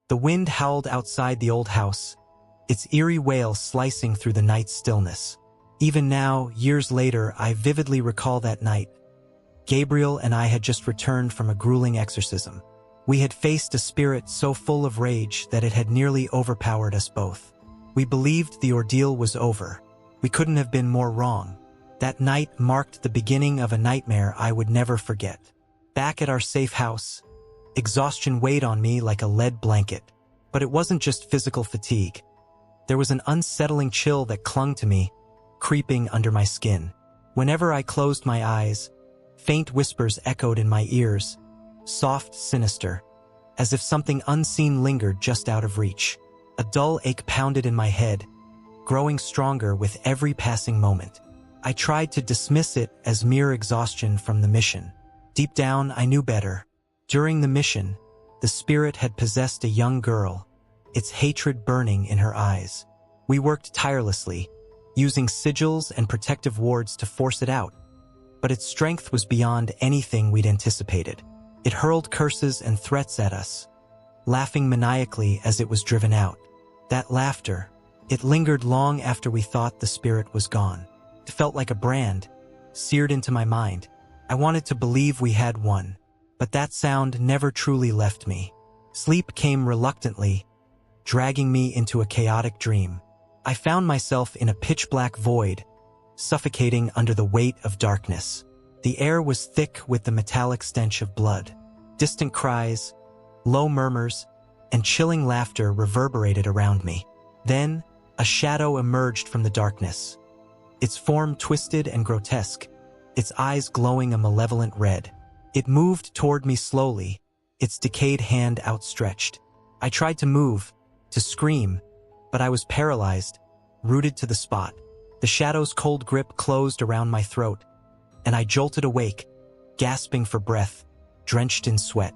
The wind howled outside the old house, its eerie wail slicing through the night's stillness. Even now, years later, I vividly recall that night. Gabriel and I had just returned from a grueling exorcism. We had faced a spirit so full of rage that it had nearly overpowered us both. We believed the ordeal was over. We couldn't have been more wrong. That night marked the beginning of a nightmare I would never forget. Back at our safe house, exhaustion weighed on me like a lead blanket. But it wasn't just physical fatigue. There was an unsettling chill that clung to me, creeping under my skin. Whenever I closed my eyes, faint whispers echoed in my ears, soft, sinister, as if something unseen lingered just out of reach. A dull ache pounded in my head, growing stronger with every passing moment. I tried to dismiss it as mere exhaustion from the mission. Deep down, I knew better. During the mission, the spirit had possessed a young girl, its hatred burning in her eyes. We worked tirelessly, using sigils and protective wards to force it out. But its strength was beyond anything we'd anticipated. It hurled curses and threats at us, laughing maniacally as it was driven out. That laughter, it lingered long after we thought the spirit was gone. It felt like a brand, seared into my mind. I wanted to believe we had won, but that sound never truly left me. Sleep came reluctantly, dragging me into a chaotic dream. I found myself in a pitch-black void, suffocating under the weight of darkness. The air was thick with the metallic stench of blood. Distant cries, low murmurs, and chilling laughter reverberated around me. Then, a shadow emerged from the darkness, its form twisted and grotesque, its eyes glowing a malevolent red. It moved toward me slowly, its decayed hand outstretched. I tried to move, to scream, but I was paralyzed, rooted to the spot. The shadow's cold grip closed around my throat, and I jolted awake, gasping for breath, drenched in sweat.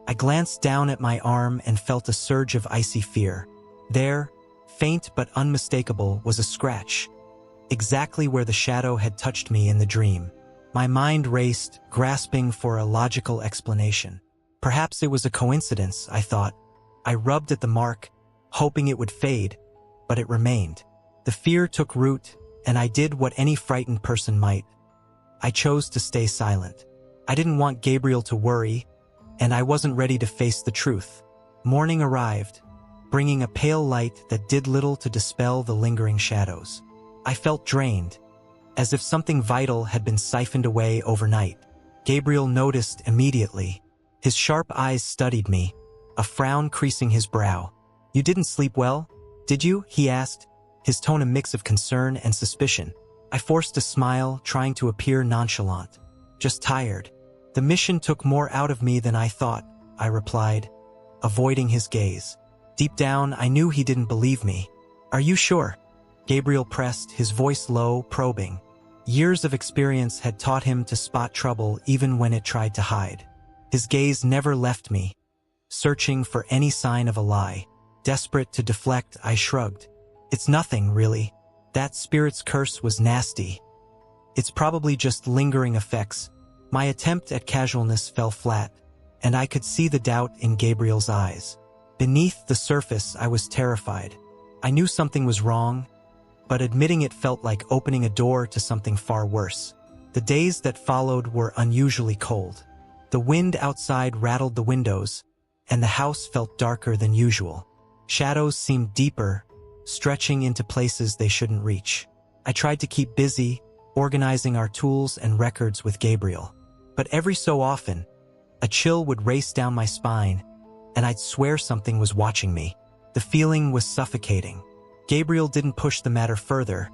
I glanced down at my arm and felt a surge of icy fear. There, faint but unmistakable, was a scratch, exactly where the shadow had touched me in the dream. My mind raced, grasping for a logical explanation. Perhaps it was a coincidence, I thought. I rubbed at the mark, hoping it would fade, but it remained. The fear took root, and I did what any frightened person might. I chose to stay silent. I didn't want Gabriel to worry, and I wasn't ready to face the truth. Morning arrived, bringing a pale light that did little to dispel the lingering shadows. I felt drained, as if something vital had been siphoned away overnight. Gabriel noticed immediately. His sharp eyes studied me, a frown creasing his brow. "You didn't sleep well, did you?" he asked, his tone a mix of concern and suspicion. I forced a smile, trying to appear nonchalant. "Just tired. The mission took more out of me than I thought," I replied, avoiding his gaze. Deep down, I knew he didn't believe me. "Are you sure?" Gabriel pressed, his voice low, probing. Years of experience had taught him to spot trouble even when it tried to hide. His gaze never left me, searching for any sign of a lie. Desperate to deflect, I shrugged. "It's nothing, really. That spirit's curse was nasty. It's probably just lingering effects." My attempt at casualness fell flat, and I could see the doubt in Gabriel's eyes. Beneath the surface, I was terrified. I knew something was wrong, but admitting it felt like opening a door to something far worse. The days that followed were unusually cold. The wind outside rattled the windows, and the house felt darker than usual. Shadows seemed deeper, stretching into places they shouldn't reach. I tried to keep busy, organizing our tools and records with Gabriel. But every so often, a chill would race down my spine, and I'd swear something was watching me. The feeling was suffocating. Gabriel didn't push the matter further,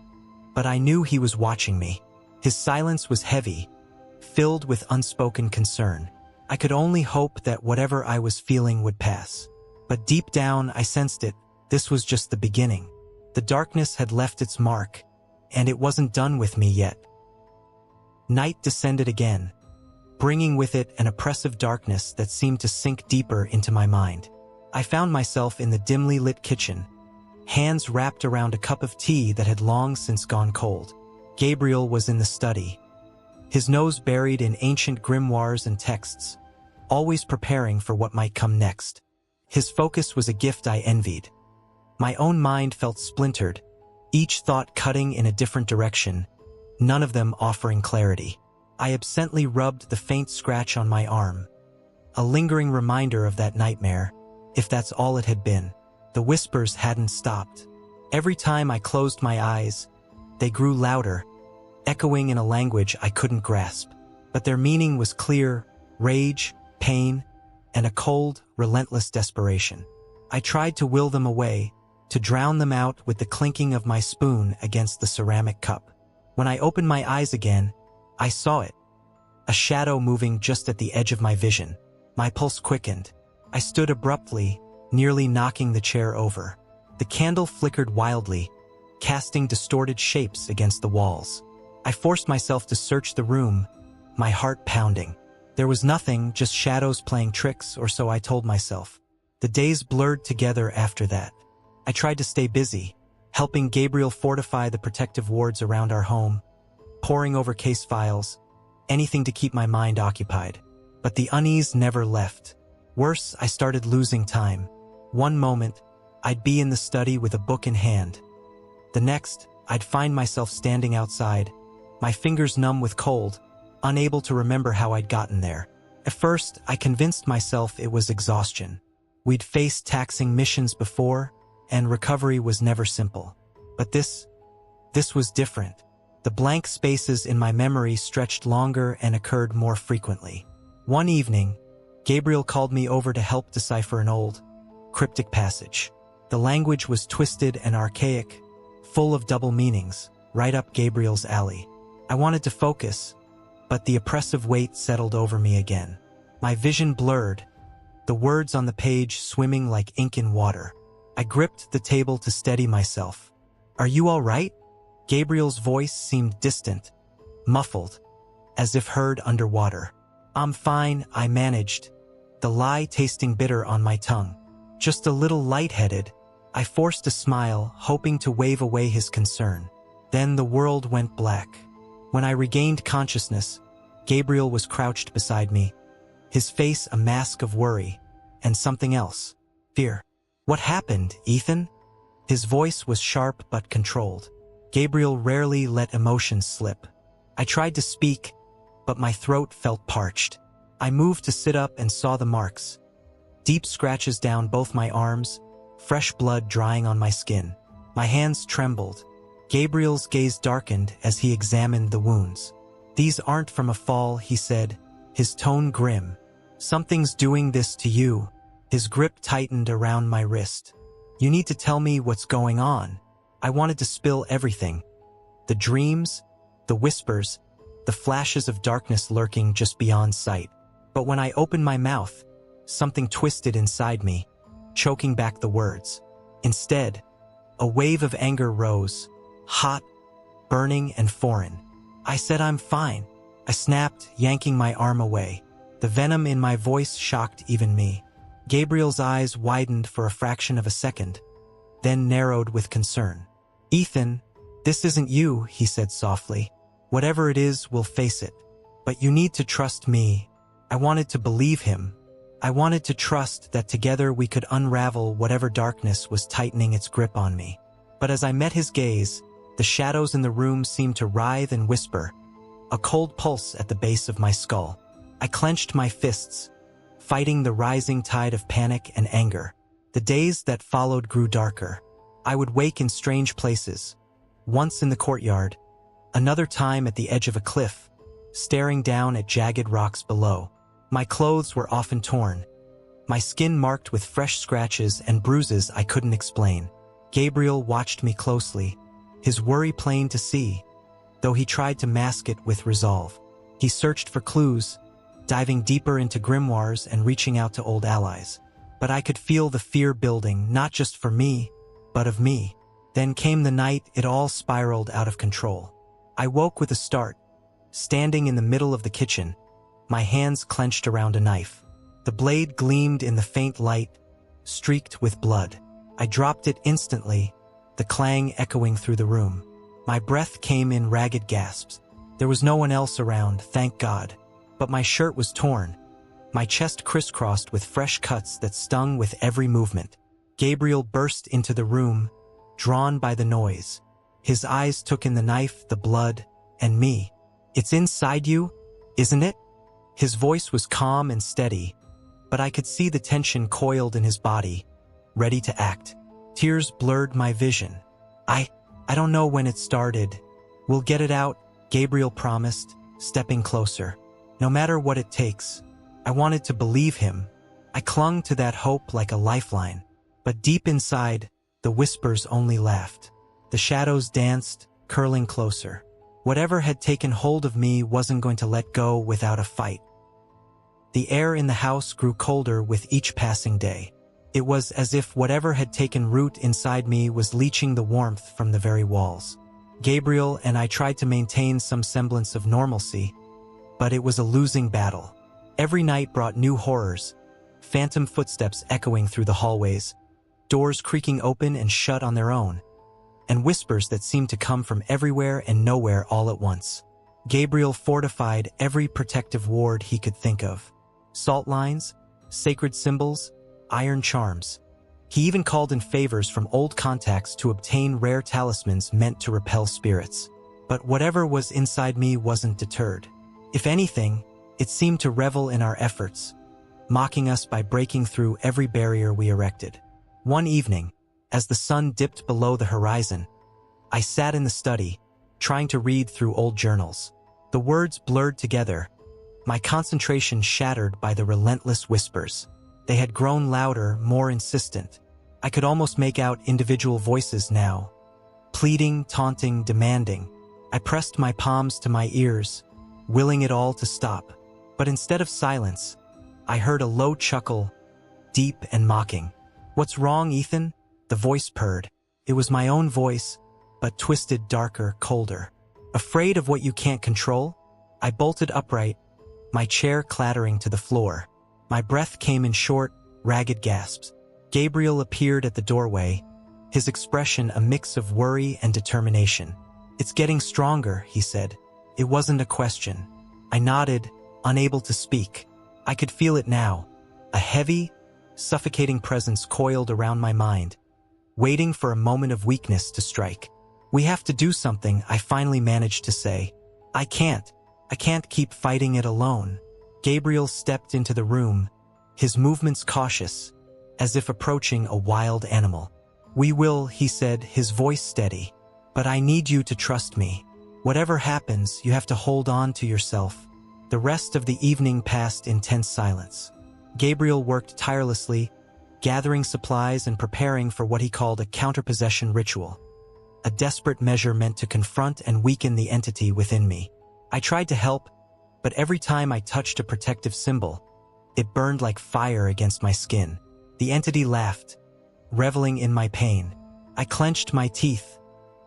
but I knew he was watching me. His silence was heavy, filled with unspoken concern. I could only hope that whatever I was feeling would pass. But deep down, I sensed it. This was just the beginning. The darkness had left its mark, and it wasn't done with me yet. Night descended again, bringing with it an oppressive darkness that seemed to sink deeper into my mind. I found myself in the dimly lit kitchen, hands wrapped around a cup of tea that had long since gone cold. Gabriel was in the study, his nose buried in ancient grimoires and texts, always preparing for what might come next. His focus was a gift I envied. My own mind felt splintered, each thought cutting in a different direction, none of them offering clarity. I absently rubbed the faint scratch on my arm, a lingering reminder of that nightmare, if that's all it had been. The whispers hadn't stopped. Every time I closed my eyes, they grew louder, echoing in a language I couldn't grasp. But their meaning was clear: rage, pain, and a cold, relentless desperation. I tried to will them away, to drown them out with the clinking of my spoon against the ceramic cup. When I opened my eyes again, I saw it, a shadow moving just at the edge of my vision. My pulse quickened. I stood abruptly, nearly knocking the chair over. The candle flickered wildly, casting distorted shapes against the walls. I forced myself to search the room, my heart pounding. There was nothing, just shadows playing tricks, or so I told myself. The days blurred together after that. I tried to stay busy, helping Gabriel fortify the protective wards around our home, poring over case files, anything to keep my mind occupied. But the unease never left. Worse, I started losing time. One moment, I'd be in the study with a book in hand. The next, I'd find myself standing outside, my fingers numb with cold, unable to remember how I'd gotten there. At first, I convinced myself it was exhaustion. We'd faced taxing missions before, and recovery was never simple. But this was different. The blank spaces in my memory stretched longer and occurred more frequently. One evening, Gabriel called me over to help decipher an old, cryptic passage. The language was twisted and archaic, full of double meanings, right up Gabriel's alley. I wanted to focus, but the oppressive weight settled over me again. My vision blurred, the words on the page swimming like ink in water. I gripped the table to steady myself. "Are you all right?" Gabriel's voice seemed distant, muffled, as if heard underwater. "I'm fine," I managed, the lie tasting bitter on my tongue. "Just a little lightheaded." I forced a smile, hoping to wave away his concern. Then the world went black. When I regained consciousness, Gabriel was crouched beside me, his face a mask of worry, and something else: fear. "What happened, Ethan?" His voice was sharp but controlled. Gabriel rarely let emotions slip. I tried to speak, but my throat felt parched. I moved to sit up and saw the marks. Deep scratches down both my arms, fresh blood drying on my skin. My hands trembled. Gabriel's gaze darkened as he examined the wounds. "These aren't from a fall," he said, his tone grim. "Something's doing this to you." His grip tightened around my wrist. "You need to tell me what's going on." I wanted to spill everything. The dreams, the whispers, the flashes of darkness lurking just beyond sight. But when I opened my mouth, something twisted inside me, choking back the words. Instead, a wave of anger rose, hot, burning, and foreign. I said, "I'm fine." I snapped, yanking my arm away. The venom in my voice shocked even me. Gabriel's eyes widened for a fraction of a second, then narrowed with concern. "Ethan, this isn't you," he said softly. "Whatever it is, we'll face it. But you need to trust me." I wanted to believe him. I wanted to trust that together we could unravel whatever darkness was tightening its grip on me. But as I met his gaze, the shadows in the room seemed to writhe and whisper, a cold pulse at the base of my skull. I clenched my fists, fighting the rising tide of panic and anger. The days that followed grew darker. I would wake in strange places, once in the courtyard, another time at the edge of a cliff, staring down at jagged rocks below. My clothes were often torn, my skin marked with fresh scratches and bruises I couldn't explain. Gabriel watched me closely, his worry plain to see, though he tried to mask it with resolve. He searched for clues, diving deeper into grimoires and reaching out to old allies. But I could feel the fear building, not just for me, but of me. Then came the night it all spiraled out of control. I woke with a start, standing in the middle of the kitchen, my hands clenched around a knife. The blade gleamed in the faint light, streaked with blood. I dropped it instantly, the clang echoing through the room. My breath came in ragged gasps. There was no one else around, thank God. But my shirt was torn, my chest crisscrossed with fresh cuts that stung with every movement. Gabriel burst into the room, drawn by the noise. His eyes took in the knife, the blood, and me. "It's inside you, isn't it?" His voice was calm and steady, but I could see the tension coiled in his body, ready to act. Tears blurred my vision. I don't know when it started. "We'll get it out," Gabriel promised, stepping closer. "No matter what it takes." I wanted to believe him. I clung to that hope like a lifeline. But deep inside, the whispers only laughed. The shadows danced, curling closer. Whatever had taken hold of me wasn't going to let go without a fight. The air in the house grew colder with each passing day. It was as if whatever had taken root inside me was leaching the warmth from the very walls. Gabriel and I tried to maintain some semblance of normalcy, but it was a losing battle. Every night brought new horrors, phantom footsteps echoing through the hallways, doors creaking open and shut on their own, and whispers that seemed to come from everywhere and nowhere all at once. Gabriel fortified every protective ward he could think of. Salt lines, sacred symbols, iron charms. He even called in favors from old contacts to obtain rare talismans meant to repel spirits. But whatever was inside me wasn't deterred. If anything, it seemed to revel in our efforts, mocking us by breaking through every barrier we erected. One evening, as the sun dipped below the horizon, I sat in the study, trying to read through old journals. The words blurred together, my concentration shattered by the relentless whispers. They had grown louder, more insistent. I could almost make out individual voices now, pleading, taunting, demanding. I pressed my palms to my ears, willing it all to stop. But instead of silence, I heard a low chuckle, deep and mocking. "What's wrong, Ethan?" the voice purred. It was my own voice, but twisted, darker, colder. "Afraid of what you can't control?" I bolted upright, my chair clattering to the floor. My breath came in short, ragged gasps. Gabriel appeared at the doorway, his expression a mix of worry and determination. "It's getting stronger," he said. It wasn't a question. I nodded, unable to speak. I could feel it now. A heavy, suffocating presence coiled around my mind, waiting for a moment of weakness to strike. "We have to do something," I finally managed to say. I can't keep fighting it alone." Gabriel stepped into the room, his movements cautious, as if approaching a wild animal. "We will," he said, his voice steady. "But I need you to trust me. Whatever happens, you have to hold on to yourself." The rest of the evening passed in tense silence. Gabriel worked tirelessly, gathering supplies and preparing for what he called a counterpossession ritual, a desperate measure meant to confront and weaken the entity within me. I tried to help, but every time I touched a protective symbol, it burned like fire against my skin. The entity laughed, reveling in my pain. I clenched my teeth,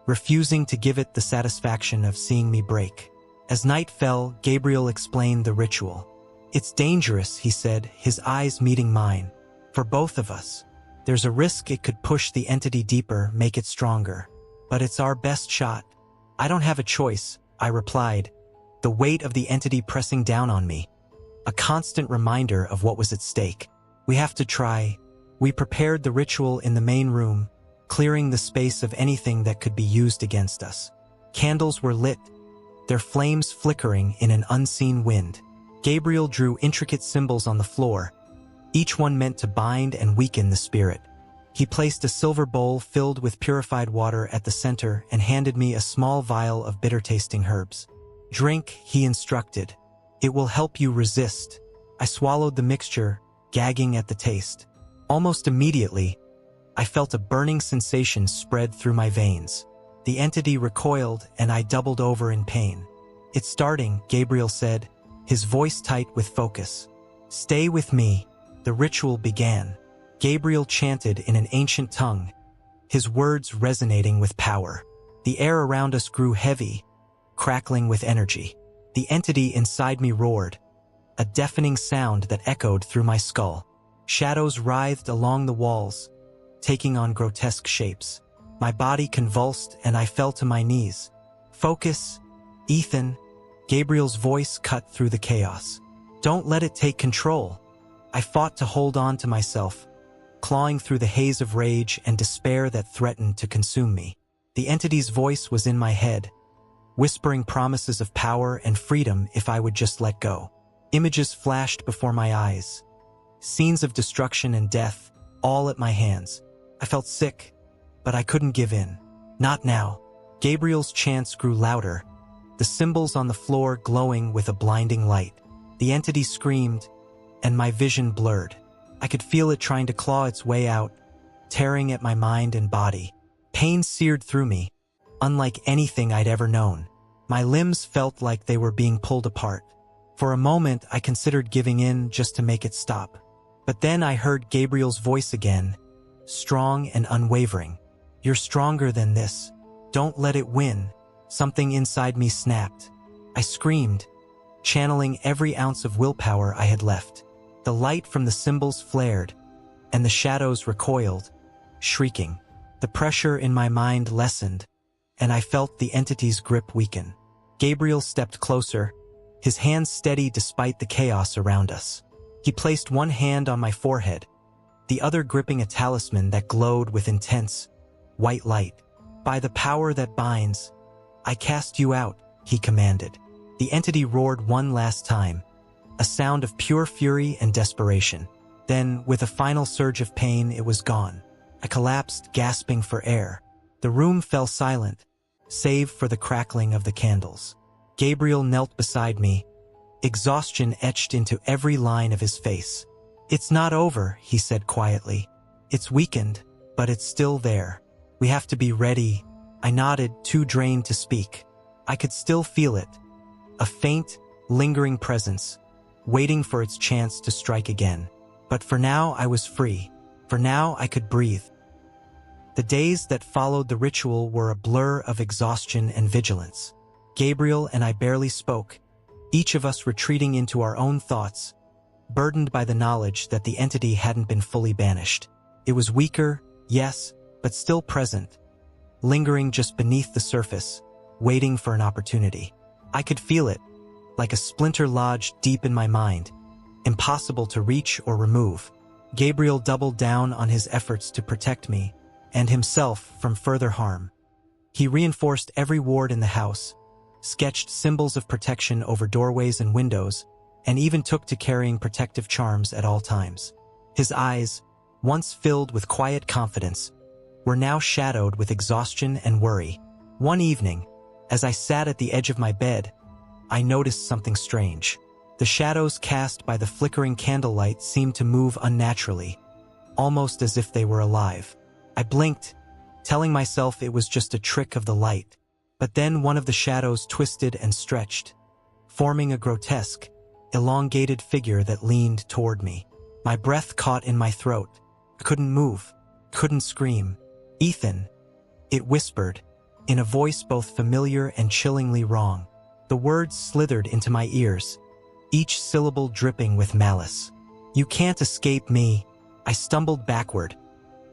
refusing to give it the satisfaction of seeing me break. As night fell, Gabriel explained the ritual. "It's dangerous," he said, his eyes meeting mine. "For both of us. There's a risk it could push the entity deeper, make it stronger. But it's our best shot." "I don't have a choice," I replied, the weight of the entity pressing down on me, a constant reminder of what was at stake. "We have to try." We prepared the ritual in the main room, clearing the space of anything that could be used against us. Candles were lit, their flames flickering in an unseen wind. Gabriel drew intricate symbols on the floor, each one meant to bind and weaken the spirit. He placed a silver bowl filled with purified water at the center and handed me a small vial of bitter-tasting herbs. "Drink," he instructed. "It will help you resist." I swallowed the mixture, gagging at the taste. Almost immediately, I felt a burning sensation spread through my veins. The entity recoiled and I doubled over in pain. "It's starting," Gabriel said, his voice tight with focus. "Stay with me." The ritual began. Gabriel chanted in an ancient tongue, his words resonating with power. The air around us grew heavy, crackling with energy. The entity inside me roared, a deafening sound that echoed through my skull. Shadows writhed along the walls, taking on grotesque shapes. My body convulsed and I fell to my knees. "Focus, Ethan," Gabriel's voice cut through the chaos. Don't let it take control. I fought to hold on to myself, clawing through the haze of rage and despair that threatened to consume me. The entity's voice was in my head, whispering promises of power and freedom if I would just let go. Images flashed before my eyes, scenes of destruction and death, all at my hands. I felt sick, but I couldn't give in. Not now. Gabriel's chants grew louder, the symbols on the floor glowing with a blinding light. The entity screamed, and my vision blurred. I could feel it trying to claw its way out, tearing at my mind and body. Pain seared through me, unlike anything I'd ever known. My limbs felt like they were being pulled apart. For a moment, I considered giving in just to make it stop. But then I heard Gabriel's voice again, strong and unwavering. You're stronger than this. Don't let it win. Something inside me snapped. I screamed, channeling every ounce of willpower I had left. The light from the symbols flared, and the shadows recoiled, shrieking. The pressure in my mind lessened, and I felt the entity's grip weaken. Gabriel stepped closer, his hands steady despite the chaos around us. He placed one hand on my forehead, the other gripping a talisman that glowed with intense, white light. By the power that binds, I cast you out, he commanded. The entity roared one last time, a sound of pure fury and desperation. Then, with a final surge of pain, it was gone. I collapsed, gasping for air. The room fell silent, save for the crackling of the candles. Gabriel knelt beside me, exhaustion etched into every line of his face. It's not over, he said quietly. It's weakened, but it's still there. We have to be ready. I nodded, too drained to speak. I could still feel it, a faint, lingering presence, waiting for its chance to strike again. But for now, I was free. For now, I could breathe. The days that followed the ritual were a blur of exhaustion and vigilance. Gabriel and I barely spoke, each of us retreating into our own thoughts, burdened by the knowledge that the entity hadn't been fully banished. It was weaker, yes, but still present, lingering just beneath the surface, waiting for an opportunity. I could feel it, like a splinter lodged deep in my mind, impossible to reach or remove. Gabriel doubled down on his efforts to protect me and himself from further harm. He reinforced every ward in the house, sketched symbols of protection over doorways and windows, and even took to carrying protective charms at all times. His eyes, once filled with quiet confidence, were now shadowed with exhaustion and worry. One evening, as I sat at the edge of my bed, I noticed something strange. The shadows cast by the flickering candlelight seemed to move unnaturally, almost as if they were alive. I blinked, telling myself it was just a trick of the light. But then one of the shadows twisted and stretched, forming a grotesque, elongated figure that leaned toward me. My breath caught in my throat. I couldn't move, couldn't scream. "Ethan," it whispered, in a voice both familiar and chillingly wrong. The words slithered into my ears, each syllable dripping with malice. "You can't escape me." I stumbled backward,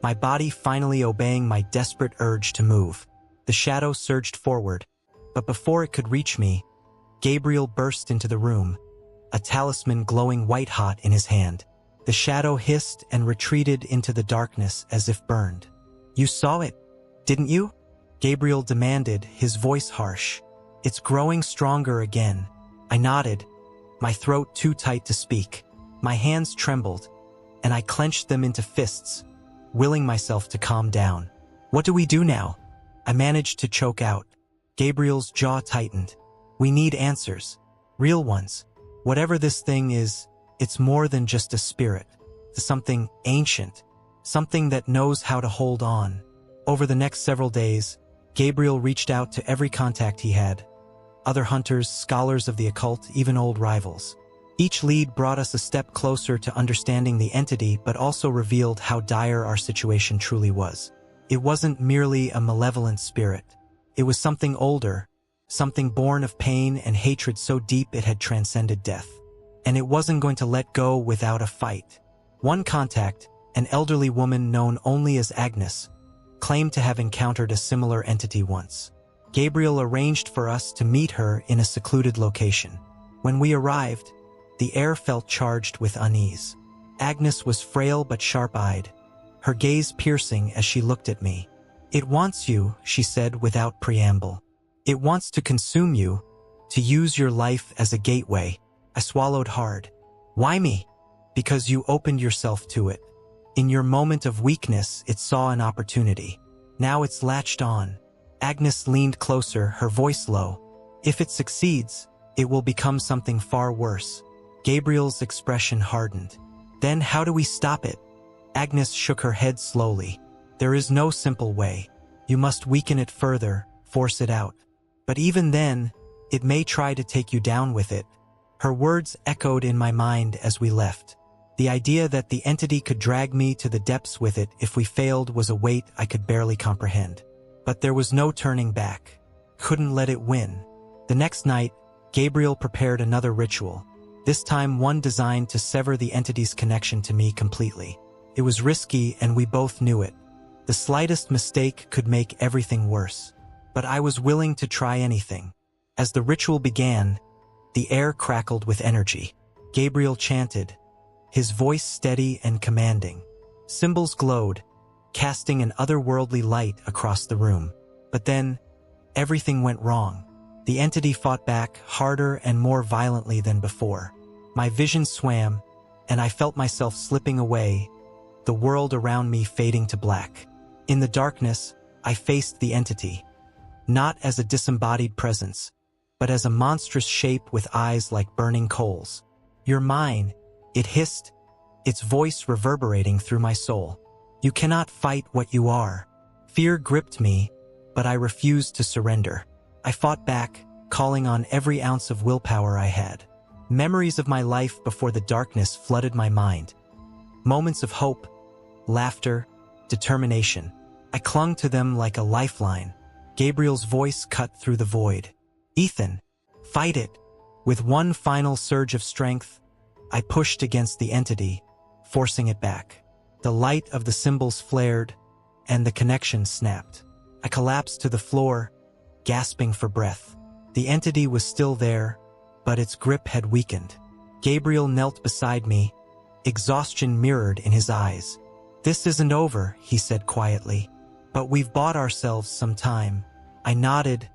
my body finally obeying my desperate urge to move. The shadow surged forward, but before it could reach me, Gabriel burst into the room, a talisman glowing white-hot in his hand. The shadow hissed and retreated into the darkness as if burned. "You saw it, didn't you?" Gabriel demanded, his voice harsh. "It's growing stronger again." I nodded, my throat too tight to speak. My hands trembled, and I clenched them into fists, willing myself to calm down. "What do we do now?" I managed to choke out. Gabriel's jaw tightened. "We need answers. Real ones. Whatever this thing is, it's more than just a spirit. It's something ancient. Something that knows how to hold on." Over the next several days, Gabriel reached out to every contact he had. Other hunters, scholars of the occult, even old rivals. Each lead brought us a step closer to understanding the entity, but also revealed how dire our situation truly was. It wasn't merely a malevolent spirit. It was something older, something born of pain and hatred so deep it had transcended death. And it wasn't going to let go without a fight. One contact, an elderly woman known only as Agnes, claimed to have encountered a similar entity once. Gabriel arranged for us to meet her in a secluded location. When we arrived, The air felt charged with unease. Agnes was frail but sharp-eyed, her gaze piercing as she looked at me. "It wants you," she said without preamble. "It wants to consume you, to use your life as a gateway." I swallowed hard. "Why me?" "Because you opened yourself to it. In your moment of weakness, it saw an opportunity. Now it's latched on." Agnes leaned closer, her voice low. "If it succeeds, it will become something far worse." Gabriel's expression hardened. "Then how do we stop it?" Agnes shook her head slowly. "There is no simple way. You must weaken it further, force it out. But even then, it may try to take you down with it." Her words echoed in my mind as we left. The idea that the entity could drag me to the depths with it if we failed was a weight I could barely comprehend. But there was no turning back. Couldn't let it win. The next night, Gabriel prepared another ritual, this time one designed to sever the entity's connection to me completely. It was risky and we both knew it. The slightest mistake could make everything worse. But I was willing to try anything. As the ritual began, the air crackled with energy. Gabriel chanted, his voice steady and commanding. Symbols glowed, casting an otherworldly light across the room. But then, everything went wrong. The entity fought back harder and more violently than before. My vision swam, and I felt myself slipping away, the world around me fading to black. In the darkness, I faced the entity, not as a disembodied presence, but as a monstrous shape with eyes like burning coals. "You're mine," it hissed, its voice reverberating through my soul. "You cannot fight what you are." Fear gripped me, but I refused to surrender. I fought back, calling on every ounce of willpower I had. Memories of my life before the darkness flooded my mind. Moments of hope, laughter, determination. I clung to them like a lifeline. Gabriel's voice cut through the void. "Ethan, fight it." With one final surge of strength, I pushed against the entity, forcing it back. The light of the symbols flared, and the connection snapped. I collapsed to the floor, gasping for breath. The entity was still there, but its grip had weakened. Gabriel knelt beside me, exhaustion mirrored in his eyes. "This isn't over," he said quietly, "but we've bought ourselves some time." I nodded,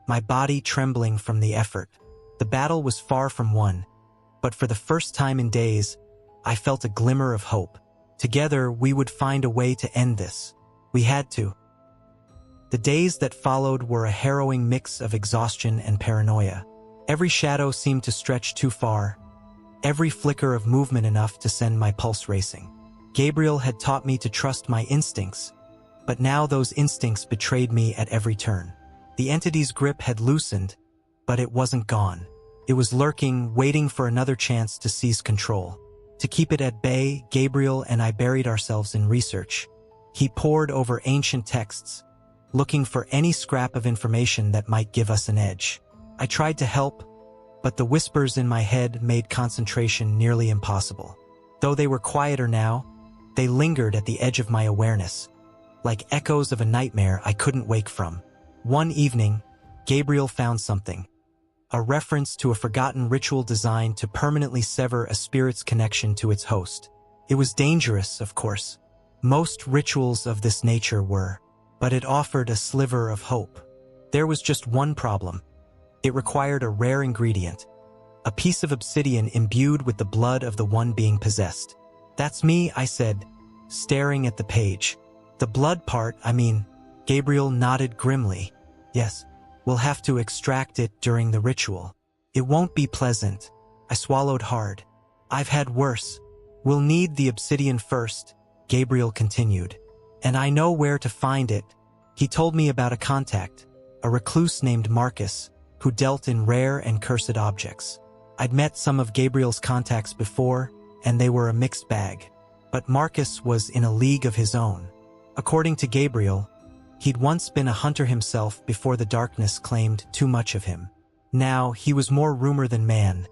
my body trembling from the effort. The battle was far from won, but for the first time in days, I felt a glimmer of hope. Together, we would find a way to end this. We had to. The days that followed were a harrowing mix of exhaustion and paranoia. Every shadow seemed to stretch too far, every flicker of movement enough to send my pulse racing. Gabriel had taught me to trust my instincts, but now those instincts betrayed me at every turn. The entity's grip had loosened, but it wasn't gone. It was lurking, waiting for another chance to seize control. To keep it at bay, Gabriel and I buried ourselves in research. He pored over ancient texts, looking for any scrap of information that might give us an edge. I tried to help, but the whispers in my head made concentration nearly impossible. Though they were quieter now, they lingered at the edge of my awareness, like echoes of a nightmare I couldn't wake from. One evening, Gabriel found something, a reference to a forgotten ritual designed to permanently sever a spirit's connection to its host. It was dangerous, of course. Most rituals of this nature were, but it offered a sliver of hope. There was just one problem. It required a rare ingredient, a piece of obsidian imbued with the blood of the one being possessed. "That's me," I said, staring at the page. "The blood part, I mean." Gabriel nodded grimly. "Yes, we'll have to extract it during the ritual. It won't be pleasant." I swallowed hard. "I've had worse. We'll need the obsidian first," Gabriel continued. "And I know where to find it." He told me about a contact, a recluse named Marcus, who dealt in rare and cursed objects. I'd met some of Gabriel's contacts before, and they were a mixed bag. But Marcus was in a league of his own. According to Gabriel, he'd once been a hunter himself before the darkness claimed too much of him. Now he was more rumor than man,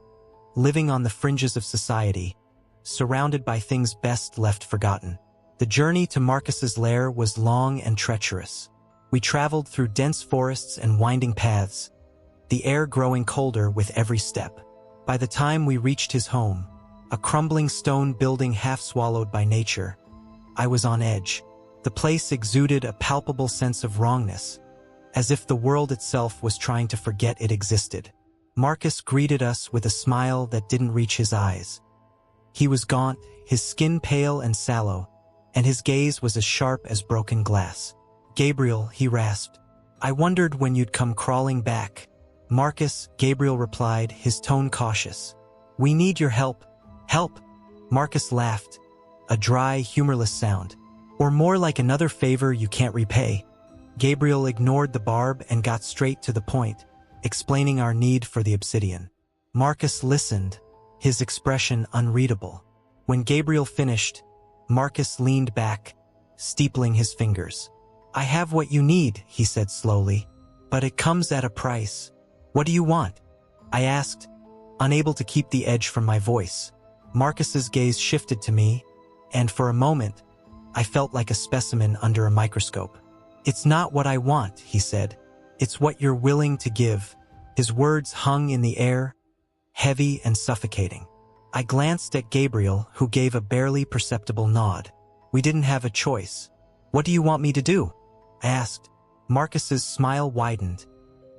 living on the fringes of society, surrounded by things best left forgotten. The journey to Marcus's lair was long and treacherous. We traveled through dense forests and winding paths, the air growing colder with every step. By the time we reached his home, a crumbling stone building half swallowed by nature, I was on edge. The place exuded a palpable sense of wrongness, as if the world itself was trying to forget it existed. Marcus greeted us with a smile that didn't reach his eyes. He was gaunt, his skin pale and sallow, and his gaze was as sharp as broken glass. "Gabriel," he rasped, "I wondered when you'd come crawling back." "Marcus," Gabriel replied, his tone cautious. "We need your help." "Help?" Marcus laughed, a dry, humorless sound. "Or more like another favor you can't repay." Gabriel ignored the barb and got straight to the point, explaining our need for the obsidian. Marcus listened, his expression unreadable. When Gabriel finished, Marcus leaned back, steepling his fingers. "I have what you need," he said slowly, "but it comes at a price." "What do you want?" I asked, unable to keep the edge from my voice. Marcus's gaze shifted to me, and for a moment, I felt like a specimen under a microscope. "It's not what I want," he said. "It's what you're willing to give." His words hung in the air, heavy and suffocating. I glanced at Gabriel, who gave a barely perceptible nod. We didn't have a choice. "What do you want me to do?" I asked. Marcus's smile widened,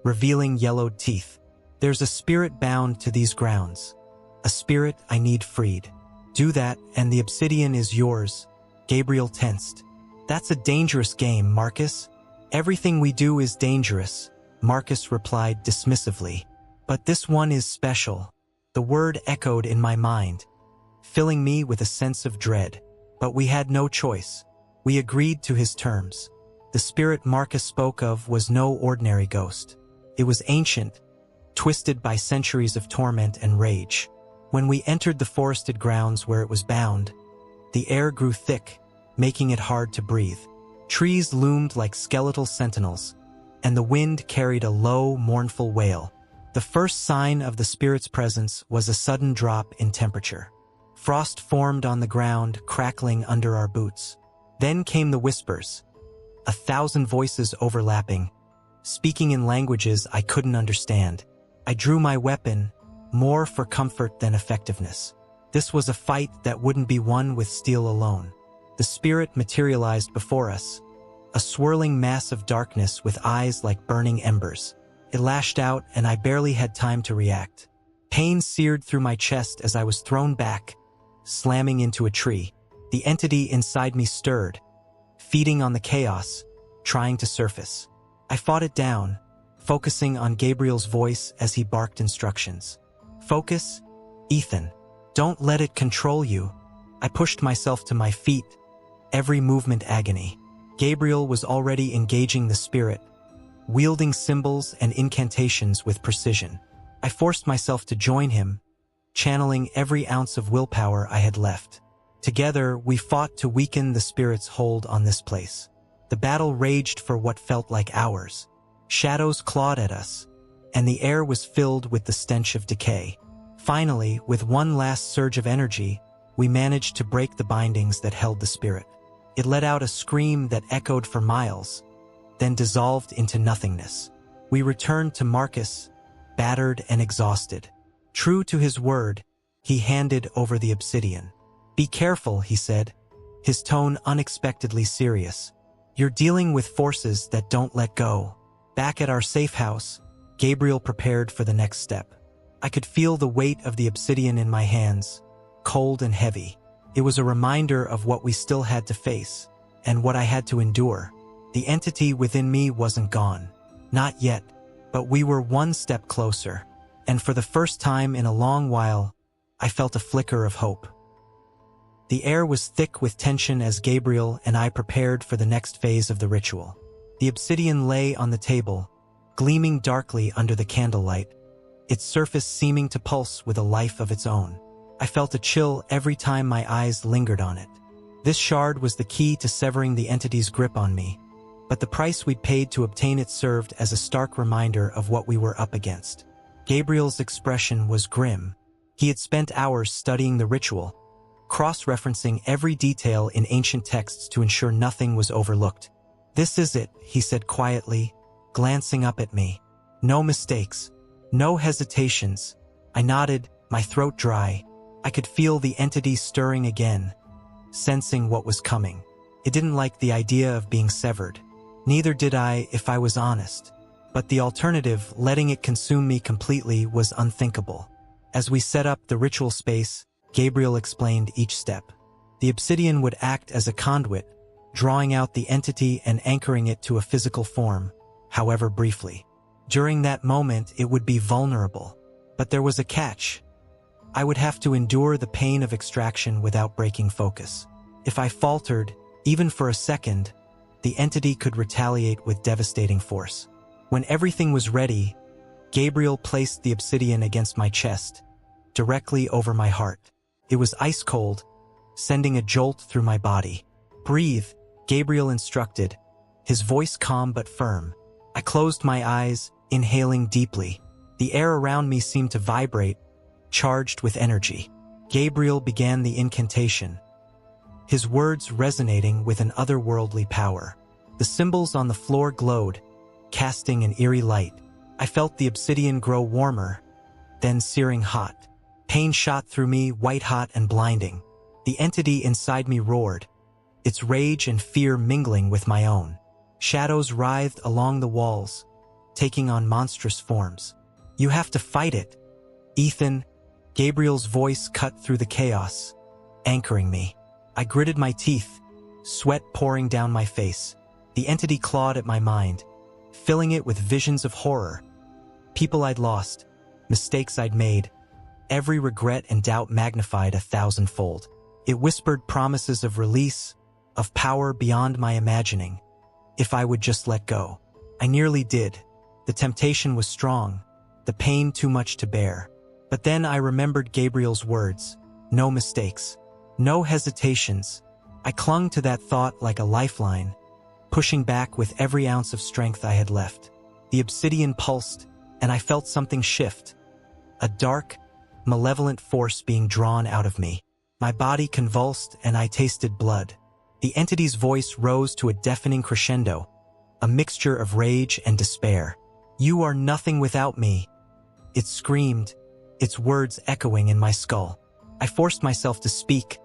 revealing yellowed teeth. "There's a spirit bound to these grounds. A spirit I need freed. Do that, and the obsidian is yours." Gabriel tensed. "That's a dangerous game, Marcus." "Everything we do is dangerous," Marcus replied dismissively. "But this one is special." The word echoed in my mind, filling me with a sense of dread. But we had no choice. We agreed to his terms. The spirit Marcus spoke of was no ordinary ghost. It was ancient, twisted by centuries of torment and rage. When we entered the forested grounds where it was bound, the air grew thick, making it hard to breathe. Trees loomed like skeletal sentinels, and the wind carried a low, mournful wail. The first sign of the spirit's presence was a sudden drop in temperature. Frost formed on the ground, crackling under our boots. Then came the whispers, 1,000 voices overlapping, speaking in languages I couldn't understand. I drew my weapon, more for comfort than effectiveness. This was a fight that wouldn't be won with steel alone. The spirit materialized before us, a swirling mass of darkness with eyes like burning embers. It lashed out, and I barely had time to react. Pain seared through my chest as I was thrown back, slamming into a tree. The entity inside me stirred, feeding on the chaos, trying to surface. I fought it down, focusing on Gabriel's voice as he barked instructions. "Focus, Ethan. Don't let it control you." I pushed myself to my feet, every movement agony. Gabriel was already engaging the spirit, wielding symbols and incantations with precision. I forced myself to join him, channeling every ounce of willpower I had left. Together, we fought to weaken the spirit's hold on this place. The battle raged for what felt like hours. Shadows clawed at us, and the air was filled with the stench of decay. Finally, with one last surge of energy, we managed to break the bindings that held the spirit. It let out a scream that echoed for miles, then dissolved into nothingness. We returned to Marcus, battered and exhausted. True to his word, he handed over the obsidian. "Be careful," he said, his tone unexpectedly serious. "You're dealing with forces that don't let go." Back at our safe house, Gabriel prepared for the next step. I could feel the weight of the obsidian in my hands, cold and heavy. It was a reminder of what we still had to face, and what I had to endure. The entity within me wasn't gone. Not yet, but we were one step closer. And for the first time in a long while, I felt a flicker of hope. The air was thick with tension as Gabriel and I prepared for the next phase of the ritual. The obsidian lay on the table, gleaming darkly under the candlelight, its surface seeming to pulse with a life of its own. I felt a chill every time my eyes lingered on it. This shard was the key to severing the entity's grip on me, but the price we'd paid to obtain it served as a stark reminder of what we were up against. Gabriel's expression was grim. He had spent hours studying the ritual, cross-referencing every detail in ancient texts to ensure nothing was overlooked. "This is it," he said quietly, glancing up at me. "No mistakes. No hesitations." I nodded, my throat dry. I could feel the entity stirring again, sensing what was coming. It didn't like the idea of being severed. Neither did I, if I was honest. But the alternative, letting it consume me completely, was unthinkable. As we set up the ritual space, Gabriel explained each step. The obsidian would act as a conduit, drawing out the entity and anchoring it to a physical form, however briefly. During that moment, it would be vulnerable. But there was a catch. I would have to endure the pain of extraction without breaking focus. If I faltered, even for a second, the entity could retaliate with devastating force. When everything was ready, Gabriel placed the obsidian against my chest, directly over my heart. It was ice cold, sending a jolt through my body. "Breathe," Gabriel instructed, his voice calm but firm. I closed my eyes, inhaling deeply. The air around me seemed to vibrate, charged with energy. Gabriel began the incantation, his words resonating with an otherworldly power. The symbols on the floor glowed, casting an eerie light. I felt the obsidian grow warmer, then searing hot. Pain shot through me, white-hot and blinding. The entity inside me roared, its rage and fear mingling with my own. Shadows writhed along the walls, taking on monstrous forms. "You have to fight it, Ethan," Gabriel's voice cut through the chaos, anchoring me. I gritted my teeth, sweat pouring down my face. The entity clawed at my mind, filling it with visions of horror. People I'd lost, mistakes I'd made, every regret and doubt magnified 1,000-fold. It whispered promises of release, of power beyond my imagining, if I would just let go. I nearly did. The temptation was strong, the pain too much to bear. But then I remembered Gabriel's words, no mistakes, no hesitations. I clung to that thought like a lifeline, pushing back with every ounce of strength I had left. The obsidian pulsed, and I felt something shift, a dark, malevolent force being drawn out of me. My body convulsed and I tasted blood. The entity's voice rose to a deafening crescendo, a mixture of rage and despair. "You are nothing without me," it screamed, its words echoing in my skull. I forced myself to speak,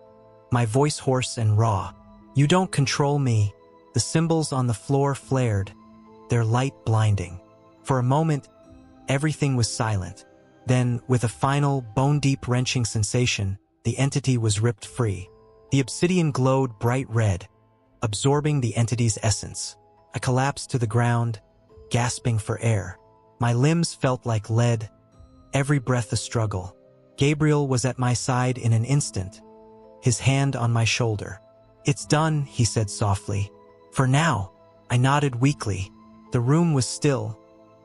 my voice hoarse and raw. "You don't control me." The symbols on the floor flared, their light blinding. For a moment, everything was silent. Then, with a final, bone-deep wrenching sensation, the entity was ripped free. The obsidian glowed bright red, absorbing the entity's essence. I collapsed to the ground, gasping for air. My limbs felt like lead, every breath a struggle. Gabriel was at my side in an instant, his hand on my shoulder. "It's done," he said softly. "For now." I nodded weakly. The room was still,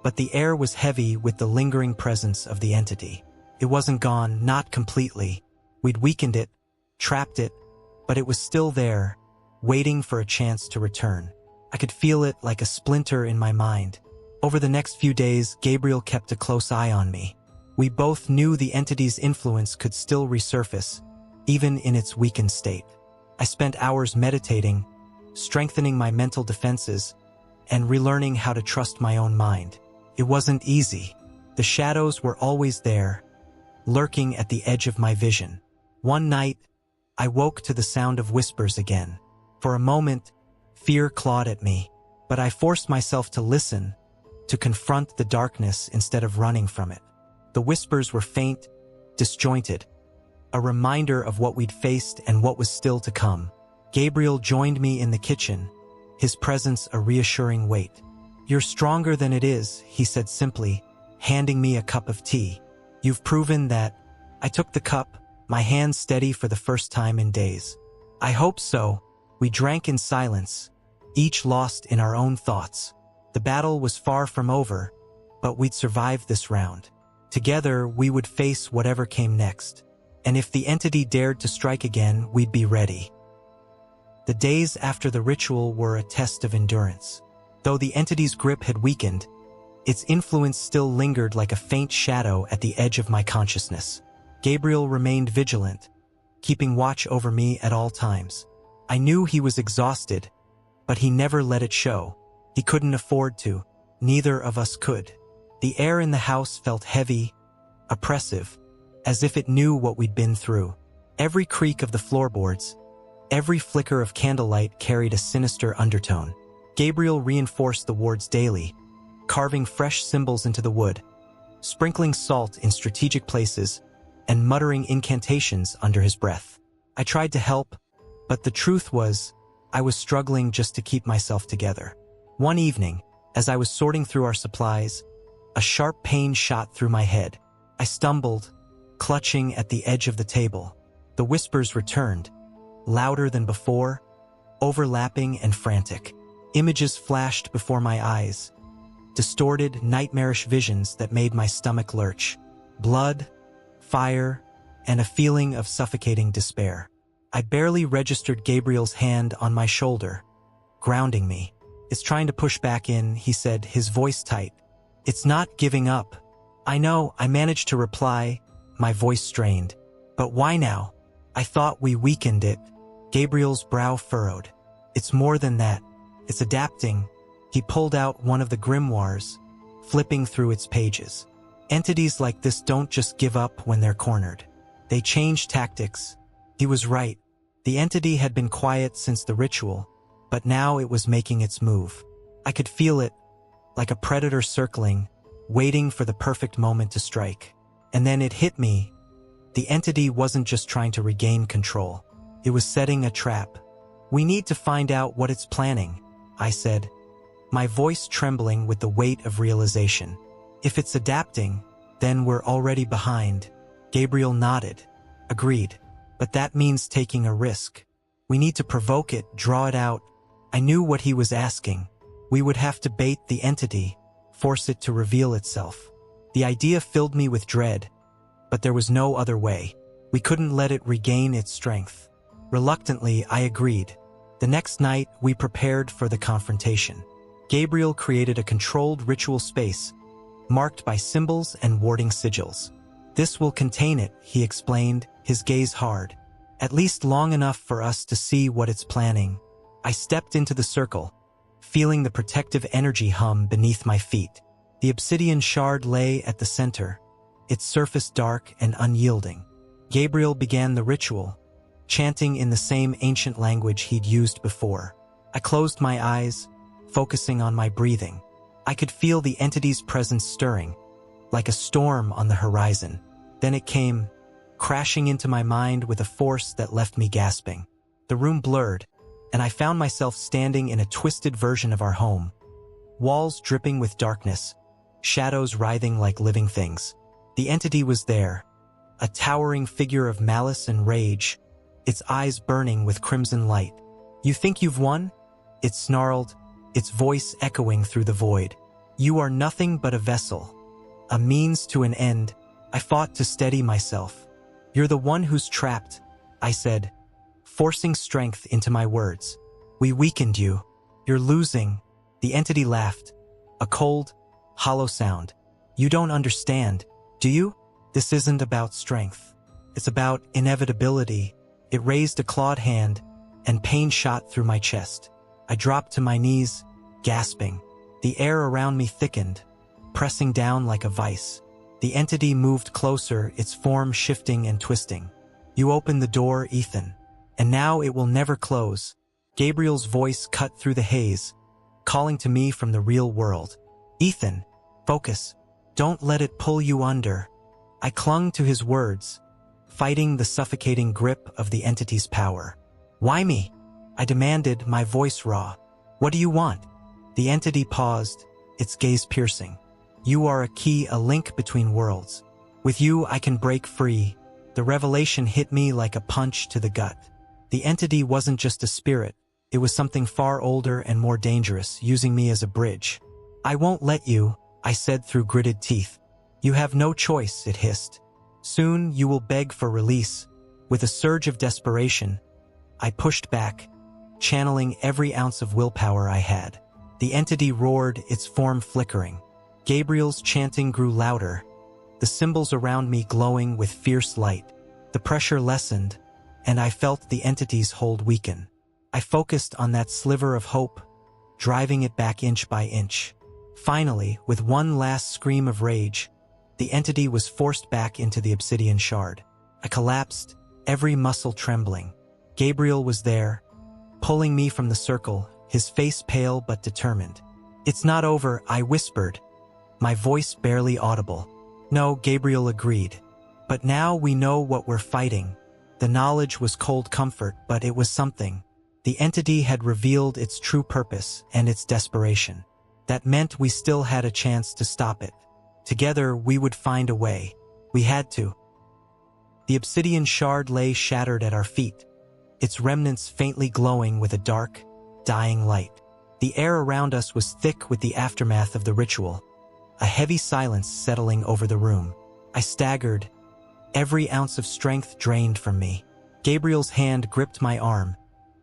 but the air was heavy with the lingering presence of the entity. It wasn't gone, not completely. We'd weakened it, trapped it, but it was still there, waiting for a chance to return. I could feel it like a splinter in my mind. Over the next few days, Gabriel kept a close eye on me. We both knew the entity's influence could still resurface, even in its weakened state. I spent hours meditating, strengthening my mental defenses, and relearning how to trust my own mind. It wasn't easy. The shadows were always there, lurking at the edge of my vision. One night, I woke to the sound of whispers again. For a moment, fear clawed at me, but I forced myself to listen, to confront the darkness instead of running from it. The whispers were faint, disjointed, a reminder of what we'd faced and what was still to come. Gabriel joined me in the kitchen, his presence a reassuring weight. "You're stronger than it is," he said simply, handing me a cup of tea. "You've proven that." I took the cup, my hand steady for the first time in days. "I hope so." We drank in silence, each lost in our own thoughts. The battle was far from over, but we'd survived this round. Together, we would face whatever came next. And if the entity dared to strike again, we'd be ready. The days after the ritual were a test of endurance. Though the entity's grip had weakened, its influence still lingered like a faint shadow at the edge of my consciousness. Gabriel remained vigilant, keeping watch over me at all times. I knew he was exhausted, but he never let it show. He couldn't afford to. Neither of us could. The air in the house felt heavy, oppressive, as if it knew what we'd been through. Every creak of the floorboards, every flicker of candlelight carried a sinister undertone. Gabriel reinforced the wards daily, carving fresh symbols into the wood, sprinkling salt in strategic places, and muttering incantations under his breath. I tried to help, but the truth was, I was struggling just to keep myself together. One evening, as I was sorting through our supplies, a sharp pain shot through my head. I stumbled, clutching at the edge of the table. The whispers returned, louder than before, overlapping and frantic. Images flashed before my eyes, distorted, nightmarish visions that made my stomach lurch. Blood, fire, and a feeling of suffocating despair. I barely registered Gabriel's hand on my shoulder, grounding me. "It's trying to push back in," he said, his voice tight. "It's not giving up." "I know," I managed to reply, my voice strained. "But why now? I thought we weakened it." Gabriel's brow furrowed. "It's more than that. It's adapting." He pulled out one of the grimoires, flipping through its pages. "Entities like this don't just give up when they're cornered. They change tactics." He was right. The entity had been quiet since the ritual, but now it was making its move. I could feel it, like a predator circling, waiting for the perfect moment to strike. And then it hit me. The entity wasn't just trying to regain control. It was setting a trap. "We need to find out what it's planning," I said, my voice trembling with the weight of realization. "If it's adapting, then we're already behind." Gabriel nodded. "Agreed. But that means taking a risk. We need to provoke it, draw it out." I knew what he was asking. We would have to bait the entity, force it to reveal itself. The idea filled me with dread, but there was no other way. We couldn't let it regain its strength. Reluctantly, I agreed. The next night, we prepared for the confrontation. Gabriel created a controlled ritual space, marked by symbols and warding sigils. "This will contain it," he explained, his gaze hard. "At least long enough for us to see what it's planning." I stepped into the circle, feeling the protective energy hum beneath my feet. The obsidian shard lay at the center, its surface dark and unyielding. Gabriel began the ritual, chanting in the same ancient language he'd used before. I closed my eyes, focusing on my breathing. I could feel the entity's presence stirring, like a storm on the horizon. Then it came, crashing into my mind with a force that left me gasping. The room blurred, and I found myself standing in a twisted version of our home. Walls dripping with darkness, shadows writhing like living things. The entity was there, a towering figure of malice and rage, its eyes burning with crimson light. "You think you've won?" It snarled, its voice echoing through the void. "You are nothing but a vessel, a means to an end." I fought to steady myself. "You're the one who's trapped," I said, forcing strength into my words. "We weakened you. You're losing." The entity laughed, a cold, hollow sound. "You don't understand, do you? This isn't about strength. It's about inevitability." It raised a clawed hand, and pain shot through my chest. I dropped to my knees, gasping. The air around me thickened, pressing down like a vice. The entity moved closer, its form shifting and twisting. "You opened the door, Ethan, and now it will never close." Gabriel's voice cut through the haze, calling to me from the real world. "Ethan, focus. Don't let it pull you under." I clung to his words, fighting the suffocating grip of the entity's power. "Why me?" I demanded, my voice raw. "What do you want?" The entity paused, its gaze piercing. "You are a key, a link between worlds. With you, I can break free." The revelation hit me like a punch to the gut. The entity wasn't just a spirit. It was something far older and more dangerous, using me as a bridge. "I won't let you," I said through gritted teeth. "You have no choice," it hissed. "Soon you will beg for release." With a surge of desperation, I pushed back, channeling every ounce of willpower I had. The entity roared, its form flickering. Gabriel's chanting grew louder, the symbols around me glowing with fierce light. The pressure lessened, and I felt the entity's hold weaken. I focused on that sliver of hope, driving it back inch by inch. Finally, with one last scream of rage, the entity was forced back into the obsidian shard. I collapsed, every muscle trembling. Gabriel was there, pulling me from the circle, his face pale but determined. "It's not over," I whispered, my voice barely audible. "No," Gabriel agreed. "But now we know what we're fighting." The knowledge was cold comfort, but it was something. The entity had revealed its true purpose and its desperation. That meant we still had a chance to stop it. Together, we would find a way. We had to. The obsidian shard lay shattered at our feet, its remnants faintly glowing with a dark, dying light. The air around us was thick with the aftermath of the ritual, a heavy silence settling over the room. I staggered, every ounce of strength drained from me. Gabriel's hand gripped my arm,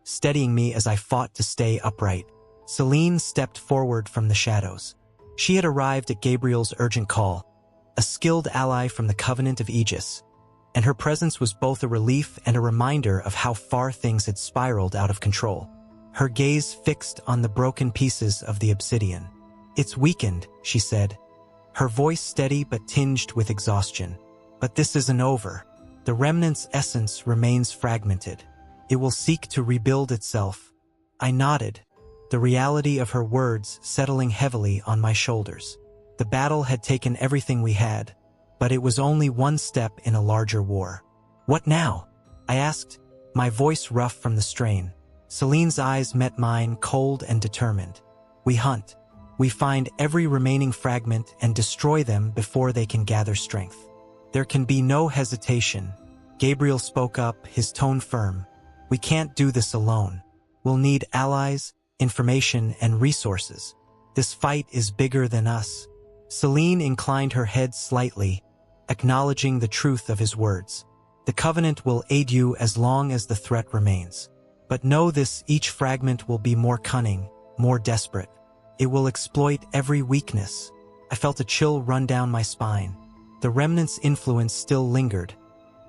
steadying me as I fought to stay upright. Celine stepped forward from the shadows. She had arrived at Gabriel's urgent call, a skilled ally from the Covenant of Aegis, and her presence was both a relief and a reminder of how far things had spiraled out of control. Her gaze fixed on the broken pieces of the obsidian. "It's weakened," she said, her voice steady but tinged with exhaustion. "But this isn't over. The remnant's essence remains fragmented. It will seek to rebuild itself." I nodded, the reality of her words settling heavily on my shoulders. The battle had taken everything we had, but it was only one step in a larger war. "What now?" I asked, my voice rough from the strain. Celine's eyes met mine, cold and determined. "We hunt. We find every remaining fragment and destroy them before they can gather strength. There can be no hesitation." Gabriel spoke up, his tone firm. "We can't do this alone. We'll need allies, information, and resources. This fight is bigger than us." Celine inclined her head slightly, acknowledging the truth of his words. "The Covenant will aid you as long as the threat remains. But know this, each fragment will be more cunning, more desperate. It will exploit every weakness." I felt a chill run down my spine. The remnant's influence still lingered,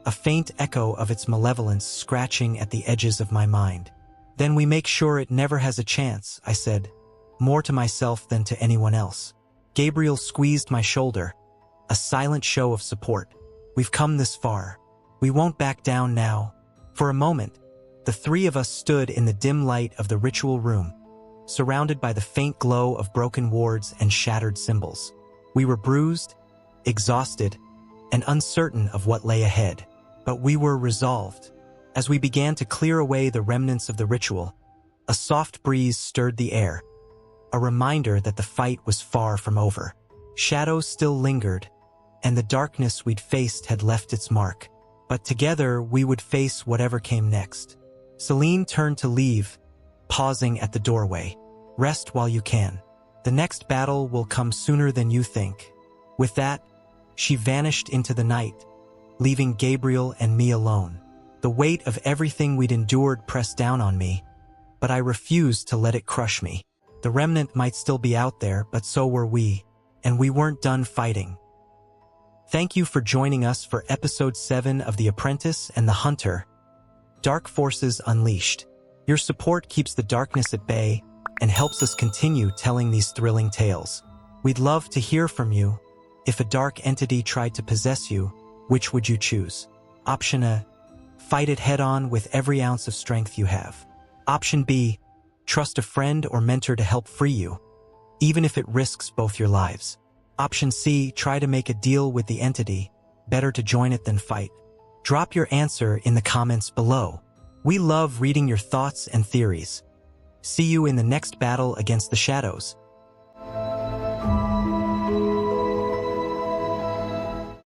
a faint echo of its malevolence scratching at the edges of my mind. "Then we make sure it never has a chance," I said, more to myself than to anyone else. Gabriel squeezed my shoulder, a silent show of support. "We've come this far. We won't back down now." For a moment, the three of us stood in the dim light of the ritual room, surrounded by the faint glow of broken wards and shattered symbols. We were bruised, exhausted, and uncertain of what lay ahead, but we were resolved. As we began to clear away the remnants of the ritual, a soft breeze stirred the air, a reminder that the fight was far from over. Shadows still lingered, and the darkness we'd faced had left its mark. But together we would face whatever came next. Celine turned to leave, pausing at the doorway. "Rest while you can. The next battle will come sooner than you think." With that, she vanished into the night, leaving Gabriel and me alone. The weight of everything we'd endured pressed down on me, but I refused to let it crush me. The remnant might still be out there, but so were we, and we weren't done fighting. Thank you for joining us for Episode 7 of The Apprentice and the Hunter, Dark Forces Unleashed. Your support keeps the darkness at bay and helps us continue telling these thrilling tales. We'd love to hear from you. If a dark entity tried to possess you, which would you choose? Option A, fight it head-on with every ounce of strength you have. Option B, trust a friend or mentor to help free you, even if it risks both your lives. Option C, try to make a deal with the entity. Better to join it than fight. Drop your answer in the comments below. We love reading your thoughts and theories. See you in the next battle against the shadows.